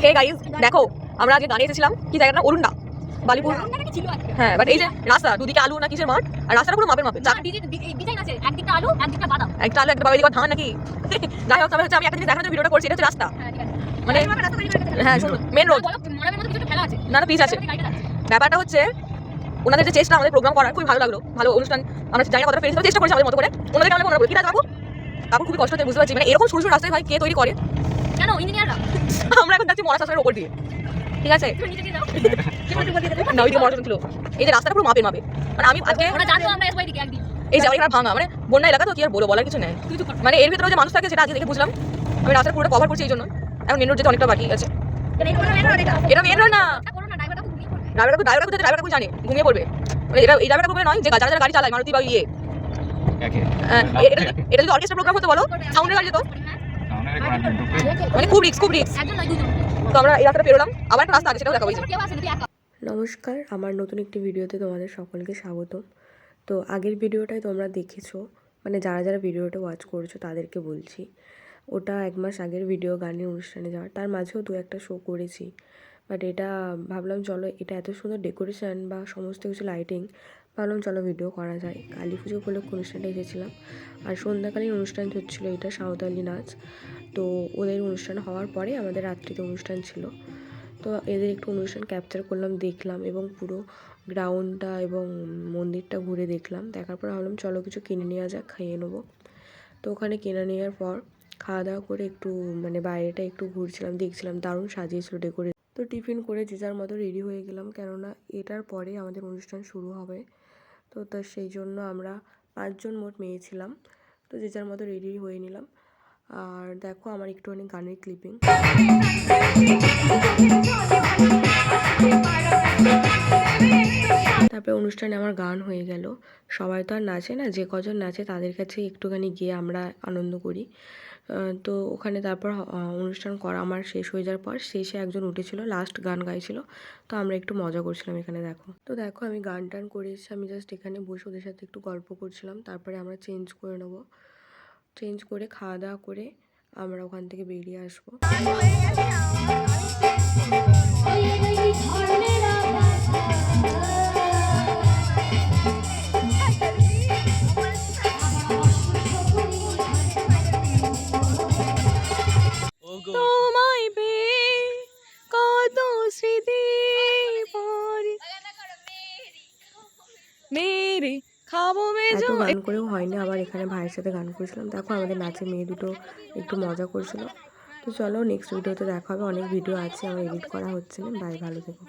Hey guys দেখো আমরা আজকে গানে এসেছিলাম কি জায়গাটা অরুণদা বালিপুর। হ্যাঁ বাট এই যে রাস্তা দুদিকে আলু না কিসের মাঠ আর রাস্তাটা পুরো মাপের মাপে একটা আলু একটা বাবা ধান নাকি যাই হোক তবে হচ্ছে আমি একটা জিনিস দেখানোর ভিডিওটা করছি এটা হচ্ছে রাস্তা মানে হ্যাঁ মেন রোড না না পিচ আছে। ব্যাপারটা হচ্ছে ওনাদের যে চেষ্টা আমাদের প্রোগ্রাম করার খুবই ভালো লাগলো, ভালো অনুষ্ঠান আমরা জানি না কতটা পেরেছি চেষ্টা করেছি আমাদের মতো করে। ওনাদেরকে আমরা মনে করি কি না যাবো কাকু খুবই কষ্ট হচ্ছে বুঝতে পারছি, মানে এরকম সরু সরু রাস্তায় ভাই কে তৈরি করে কেন ইঞ্জিনিয়াররা। আমরা এখন যাচ্ছি মরা শাসনের ওপর দিয়ে, ঠিক আছে না ওইদিকে মরা শাসন ছিল। এই যে রাস্তাটা পুরো মাপে মাপে মানে আমি আজকে এই যে এখানে ভাঙা মানে বন্যা এলাকা তো কি আর বলো বলার কিছু নেই, মানে এর ভিতরে যে মানুষ থাকে সেটা আজকে দেখে বুঝলাম। আমি রাস্তাটা পুরোটা কভার করছি এই জন্য, এখন মেন রোড যেতে অনেকটা বাকি আছে। এটা মেন রোড না, ড্রাইভারটা জানে ঘুমিয়ে পড়বে, মানে এটা এই ড্রাইভারটা ঘুমিয়ে নয় যে যারা যারা গাড়ি চালায় মারুতি বা ইয়ে। এটা যদি অর্কেস্ট্রা প্রোগ্রাম হতো বলো সাউন্ডের গাড়ি যেত, মানে খুব রিস্ক খুব রিস্ক। তো আমরা এই রাস্তাটা পেরোলাম, আবার একটা রাস্তা আছে সেটাও দেখাবো। নমস্কার, আমার নতুন একটি ভিডিওতে তোমাদের সকলকে স্বাগত। তো আগের ভিডিওটাই তোমরা দেখেছো, মানে যারা যারা ভিডিওটা ওয়াচ করেছো তাদেরকে বলছি, ওটা 1 মাস আগের ভিডিও গানের অনুষ্ঠানে যাওয়ার, তার মাঝেও 2-1টা শো করেছি। বাট এটা ভাবলাম চলো এটা এত সুন্দর ডেকোরেশন বা সমস্ত কিছু লাইটিং, ভাবলাম চলো ভিডিও করা যায়। কালী পুজো উপলক্ষে অনুষ্ঠানটা এসেছিলাম আর সন্ধ্যাকালীন অনুষ্ঠান হচ্ছিলো, এটা সাঁওতালি নাচ। তো ওদের অনুষ্ঠান হওয়ার পরে আমাদের রাত্রিতে অনুষ্ঠান ছিল, তো এদের একটু অনুষ্ঠান ক্যাপচার করলাম, দেখলাম এবং পুরো গ্রাউন্ডটা এবং মন্দিরটা ঘুরে দেখলাম। দেখার পর ভাবলাম চলো কিছু কিনে নেওয়া যাক, খাইয়ে নেবো। তো ওখানে কিনে নেওয়ার পর খাওয়া দাওয়া করে একটু মানে বাইরেটা একটু ঘুরছিলাম, দেখছিলাম, দারুণ সাজিয়েছিল ডেকোরেশন। তো টিফিন করে যে যার মতো রেডি হয়ে গেলাম, কেননা এটার পরে আমাদের অনুষ্ঠান শুরু হবে। তো সেই জন্য আমরা 5 জন মোট মেয়ে ছিলাম, তো যে যার মতো রেডি হয়ে নিলাম। আর দেখো আমার একটুখানি গানের ক্লিপিং। তারপরে অনুষ্ঠানে আমার গান হয়ে গেল। সবাই তো আর নাচে না, যে কজন নাচে তাদের কাছে একটুখানি গিয়ে আমরা আনন্দ করি। তো ওখানে তারপর অনুষ্ঠান করা আমার শেষ হয়ে যাওয়ার পর শেষে একজন উঠেছিল, লাস্ট গান গাইছিল। তো আমরা একটু মজা করছিলাম এখানে। দেখো আমি গান টান করে এসেছি, আমি জাস্ট এখানে বসে ওদের সাথে একটু গল্প করছিলাম। তারপরে আমরা চেঞ্জ করে নেবো, চেঞ্জ করে খাওয়া দাওয়া করে আমরা ওখান থেকে বেরিয়ে আসবো। তোমায় পেয়ে কত স্মৃতি পরে মেরে খাবো এত গান করেও হয়নি, আবার এখানে ভাইয়ের সাথে গান করেছিলাম। দেখো আমাদের নাচে মেয়ে দুটো একটু মজা করছিল। তো চলো নেক্সট ভিডিওতে দেখা হবে, অনেক ভিডিও আছে আমার এডিট করা হচ্ছে না। বাই, ভালো থেকো।